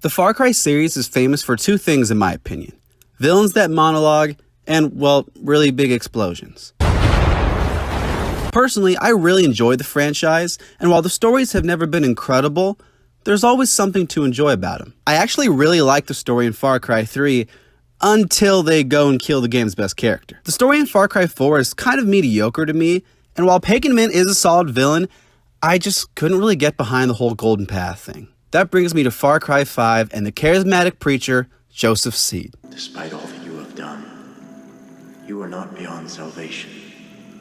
The Far Cry series is famous for two things in my opinion. Villains that monologue and, well, really big explosions. Personally, I really enjoyed the franchise, and while the stories have never been incredible, there's always something to enjoy about them. I actually really like the story in Far Cry 3 until they go and kill the game's best character. The story in Far Cry 4 is kind of mediocre to me, and while Pagan Min is a solid villain, I just couldn't really get behind the whole Golden Path thing. That brings me to Far Cry 5 and the charismatic preacher, Joseph Seed. Despite all that you have done, you are not beyond salvation.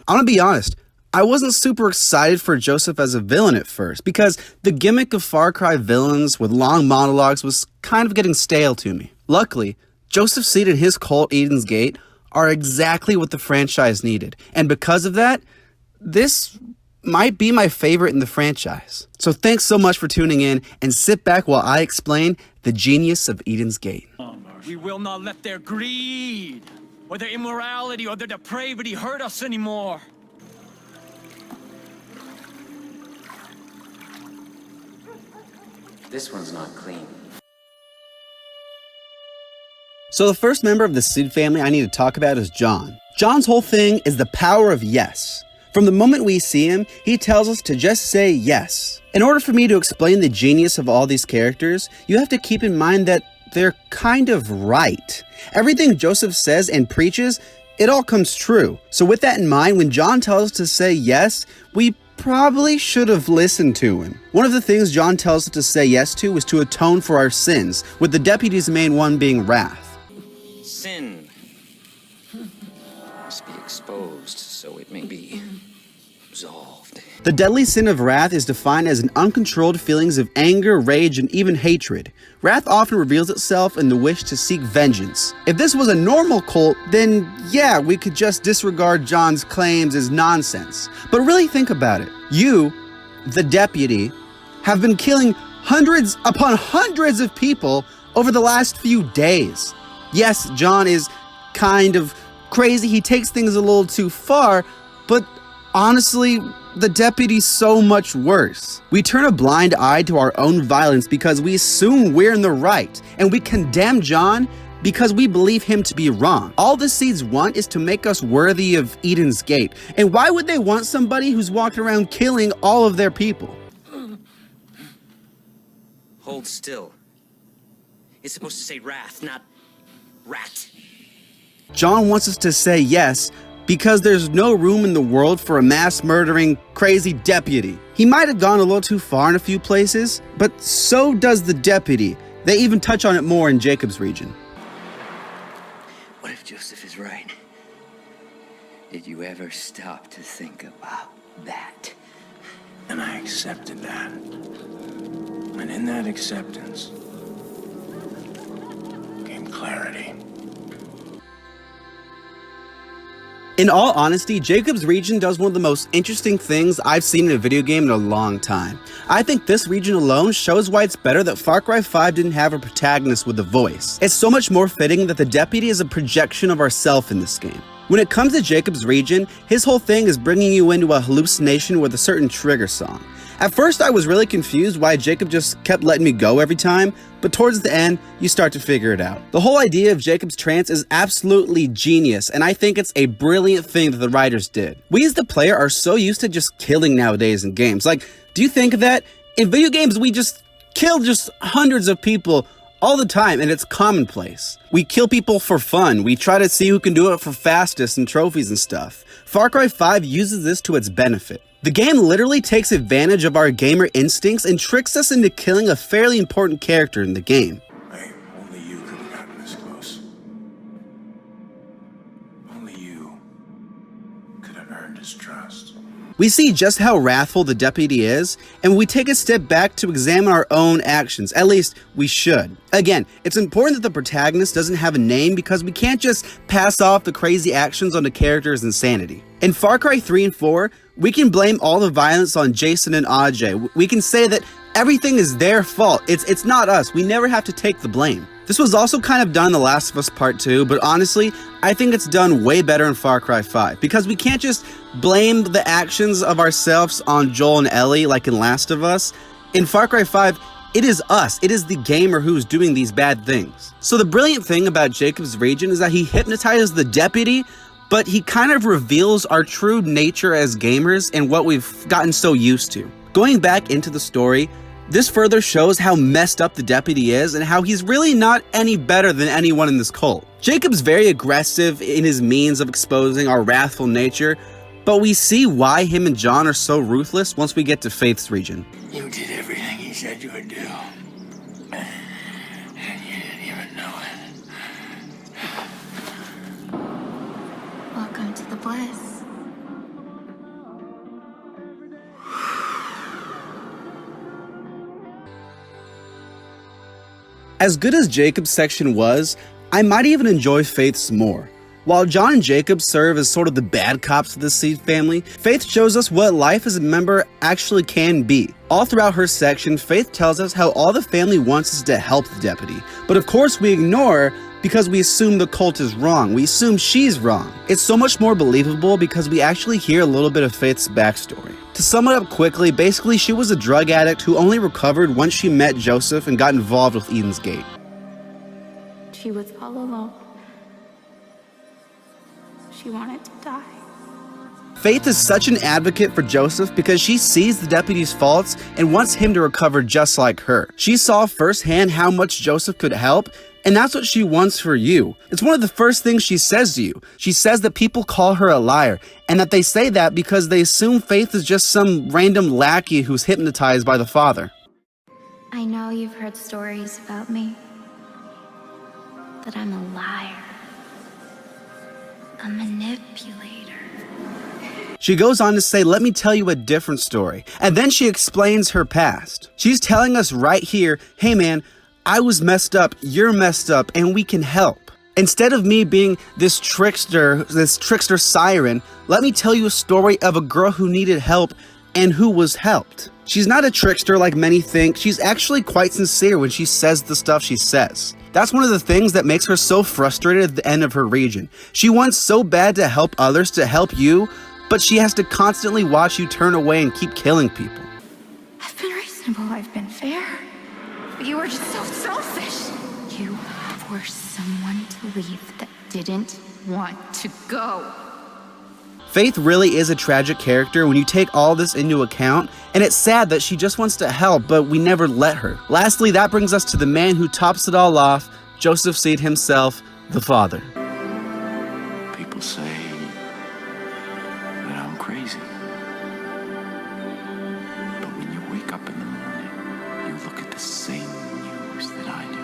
I'm gonna be honest, I wasn't super excited for Joseph as a villain at first, because the gimmick of Far Cry villains with long monologues was kind of getting stale to me. Luckily, Joseph Seed and his cult Eden's Gate are exactly what the franchise needed, and because of that, this might be my favorite in the franchise. So thanks so much for tuning in, and sit back while I explain the genius of Eden's Gate. We will not let their greed, or their immorality, or their depravity hurt us anymore. This one's not clean. So the first member of the Seed family I need to talk about is John. John's whole thing is the power of yes. From the moment we see him, he tells us to just say yes. In order for me to explain the genius of all these characters, you have to keep in mind that they're kind of right. Everything Joseph says and preaches, it all comes true. So with that in mind, when John tells us to say yes, we probably should have listened to him. One of the things John tells us to say yes to is to atone for our sins, with the deputy's main one being wrath. Sin must be exposed so it may be absolved. The deadly sin of wrath is defined as an uncontrolled feelings of anger, rage, and even hatred. Wrath often reveals itself in the wish to seek vengeance. If this was a normal cult, then yeah, we could just disregard John's claims as nonsense. But really think about it. You, the deputy, have been killing hundreds upon hundreds of people over the last few days. Yes, John is kind of crazy, he takes things a little too far, but honestly, the deputy's so much worse. We turn a blind eye to our own violence because we assume we're in the right, and we condemn John because we believe him to be wrong. All the Seeds want is to make us worthy of Eden's Gate, and why would they want somebody who's walking around killing all of their people? Hold still. It's supposed to say wrath, not rat. John wants us to say yes because there's no room in the world for a mass-murdering, crazy deputy. He might have gone a little too far in a few places, but so does the deputy. They even touch on it more in Jacob's region. What if Joseph is right? Did you ever stop to think about that? And I accepted that. And in that acceptance came clarity. In all honesty, Jacob's region does one of the most interesting things I've seen in a video game in a long time. I think this region alone shows why it's better that Far Cry 5 didn't have a protagonist with a voice. It's so much more fitting that the deputy is a projection of ourself in this game. When it comes to Jacob's region, his whole thing is bringing you into a hallucination with a certain trigger song. At first I was really confused why Jacob just kept letting me go every time, but towards the end, you start to figure it out. The whole idea of Jacob's trance is absolutely genius, and I think it's a brilliant thing that the writers did. We as the player are so used to just killing nowadays in games. Like, do you think of that? In video games, we just kill just hundreds of people all the time, and it's commonplace. We kill people for fun. We try to see who can do it for fastest and trophies and stuff. Far Cry 5 uses this to its benefit. The game literally takes advantage of our gamer instincts and tricks us into killing a fairly important character in the game. Hey, only you could have gotten this close. Only you could have earned his trust. We see just how wrathful the deputy is, and we take a step back to examine our own actions. At least, we should. Again, it's important that the protagonist doesn't have a name because we can't just pass off the crazy actions on the character's insanity. In Far Cry 3 and 4, we can blame all the violence on Jason and Ajay. We can say that everything is their fault. It's not us. We never have to take the blame. This was also kind of done in The Last of Us Part 2, but honestly, I think it's done way better in Far Cry 5, because we can't just blame the actions of ourselves on Joel and Ellie like in Last of Us. In Far Cry 5, It is us, it is the gamer who's doing these bad things. So the brilliant thing about Jacob's region is that he hypnotizes the deputy, but he kind of reveals our true nature as gamers and what we've gotten so used to. Going back into the story, this further shows how messed up the deputy is and how he's really not any better than anyone in this cult. Jacob's very aggressive in his means of exposing our wrathful nature, but we see why him and John are so ruthless once we get to Faith's region. You did everything he said you would do. And you didn't even know it. Welcome to the bliss. As good as Jacob's section was, I might even enjoy Faith's more. While John and Jacob serve as sort of the bad cops of the Seed family, Faith shows us what life as a member actually can be. All throughout her section, Faith tells us how all the family wants is to help the deputy. But of course we ignore because we assume the cult is wrong. We assume she's wrong. It's so much more believable because we actually hear a little bit of Faith's backstory. To sum it up quickly, basically she was a drug addict who only recovered once she met Joseph and got involved with Eden's Gate. She was all alone. She wanted to die. Faith is such an advocate for Joseph because she sees the deputy's faults and wants him to recover just like her. She saw firsthand how much Joseph could help, and that's what she wants for you. It's one of the first things she says to you. She says that people call her a liar, and that they say that because they assume Faith is just some random lackey who's hypnotized by the father. I know you've heard stories about me. That I'm a liar. A manipulator. She goes on to say, let me tell you a different story. And then she explains her past. She's telling us right here, hey man, I was messed up, you're messed up, and we can help. Instead of me being this trickster siren, let me tell you a story of a girl who needed help and who was helped. She's not a trickster like many think. She's actually quite sincere when she says the stuff she says. That's one of the things that makes her so frustrated at the end of her region. She wants so bad to help others, to help you, but she has to constantly watch you turn away and keep killing people. I've been reasonable, I've been fair. But you were just so selfish. You forced someone to leave that didn't want to go. Faith really is a tragic character when you take all this into account, and it's sad that she just wants to help, but we never let her. Lastly, that brings us to the man who tops it all off, Joseph Seed himself, the father. People say that I'm crazy. But when you wake up in the morning, you look at the same news that I do.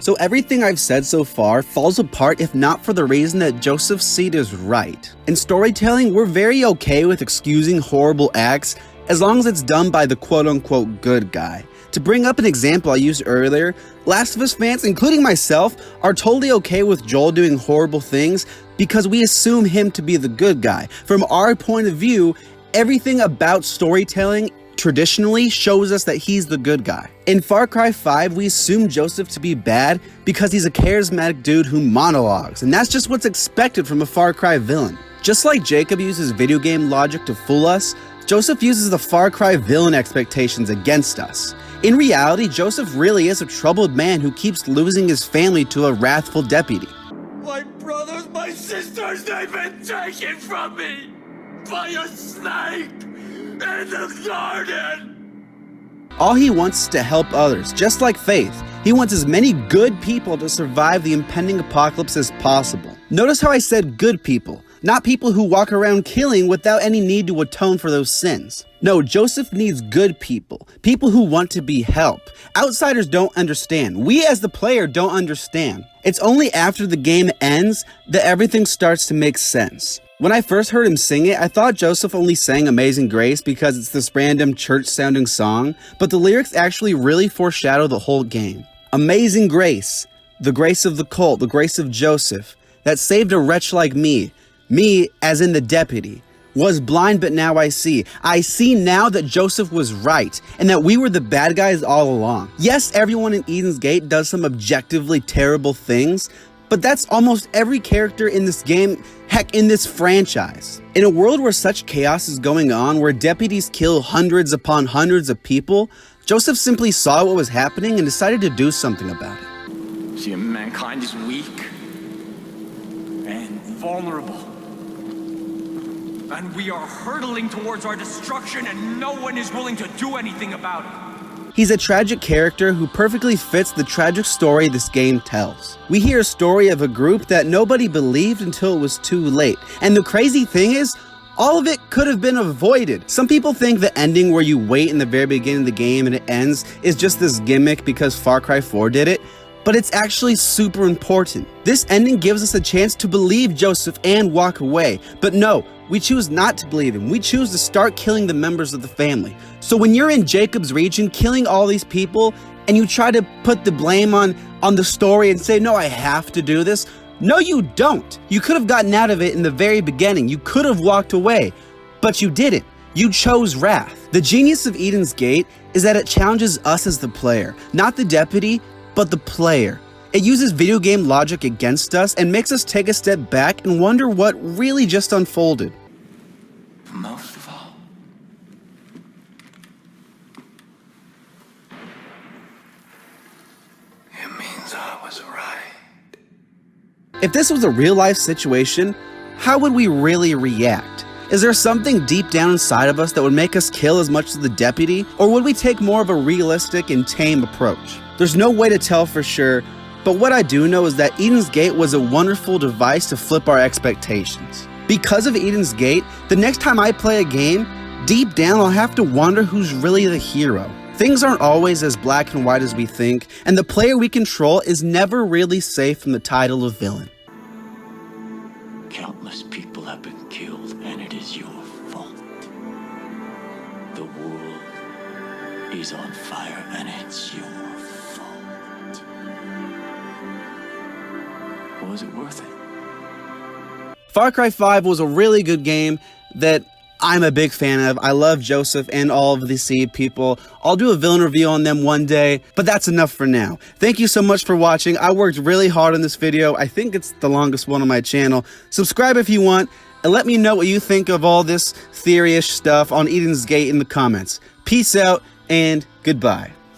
So everything I've said so far falls apart if not for the reason that Joseph Seed is right. In storytelling, we're very okay with excusing horrible acts as long as it's done by the quote-unquote good guy. To bring up an example I used earlier, Last of Us fans, including myself, are totally okay with Joel doing horrible things because we assume him to be the good guy. From our point of view, everything about storytelling traditionally shows us that he's the good guy. In Far Cry 5, we assume Joseph to be bad because he's a charismatic dude who monologues, and that's just what's expected from a Far Cry villain. Just like Jacob uses video game logic to fool us, Joseph uses the Far Cry villain expectations against us. In reality, Joseph really is a troubled man who keeps losing his family to a wrathful deputy. My brothers, my sisters, they've been taken from me by a snake in the garden! All he wants is to help others, just like Faith. He wants as many good people to survive the impending apocalypse as possible. Notice how I said good people, not people who walk around killing without any need to atone for those sins. No, Joseph needs good people, people who want to be helped. Outsiders don't understand. We as the player don't understand. It's only after the game ends that everything starts to make sense. When I first heard him sing it, I thought Joseph only sang Amazing Grace because it's this random church-sounding song, but the lyrics actually really foreshadow the whole game. Amazing grace, the grace of the cult, the grace of Joseph, that saved a wretch like me as in the deputy, was blind but now I see. I see now that Joseph was right, and that we were the bad guys all along. Yes, everyone in Eden's Gate does some objectively terrible things, But that's almost every character in this game, heck, in this franchise. In a world where such chaos is going on, where deputies kill hundreds upon hundreds of people, Joseph simply saw what was happening and decided to do something about it. See, mankind is weak and vulnerable. And we are hurtling towards our destruction, and no one is willing to do anything about it. He's a tragic character who perfectly fits the tragic story this game tells. We hear a story of a group that nobody believed until it was too late. And the crazy thing is, all of it could have been avoided. Some people think the ending where you wait in the very beginning of the game and it ends is just this gimmick because Far Cry 4 did it, but it's actually super important. This ending gives us a chance to believe Joseph and walk away, but no, we choose not to believe him. We choose to start killing the members of the family. So when you're in Jacob's region killing all these people and you try to put the blame on the story and say, no, I have to do this. No, you don't. You could have gotten out of it in the very beginning. You could have walked away, but you didn't. You chose wrath. The genius of Eden's Gate is that it challenges us as the player, not the deputy, but the player. It uses video game logic against us and makes us take a step back and wonder what really just unfolded. Most of all, it means I was right. If this was a real-life situation, how would we really react? Is there something deep down inside of us that would make us kill as much as the deputy? Or would we take more of a realistic and tame approach? There's no way to tell for sure, but what I do know is that Eden's Gate was a wonderful device to flip our expectations. Because of Eden's Gate, the next time I play a game, deep down I'll have to wonder who's really the hero. Things aren't always as black and white as we think, and the player we control is never really safe from the title of villain. Countless people have been killed, and it is your fault. The world is on fire, and it's your fault. Was it worth it? Far Cry 5 was a really good game that I'm a big fan of. I love Joseph and all of the Seed people. I'll do a villain review on them one day, but that's enough for now. Thank you so much for watching. I worked really hard on this video. I think it's the longest one on my channel. Subscribe if you want, and let me know what you think of all this theory-ish stuff on Eden's Gate in the comments. Peace out, and goodbye.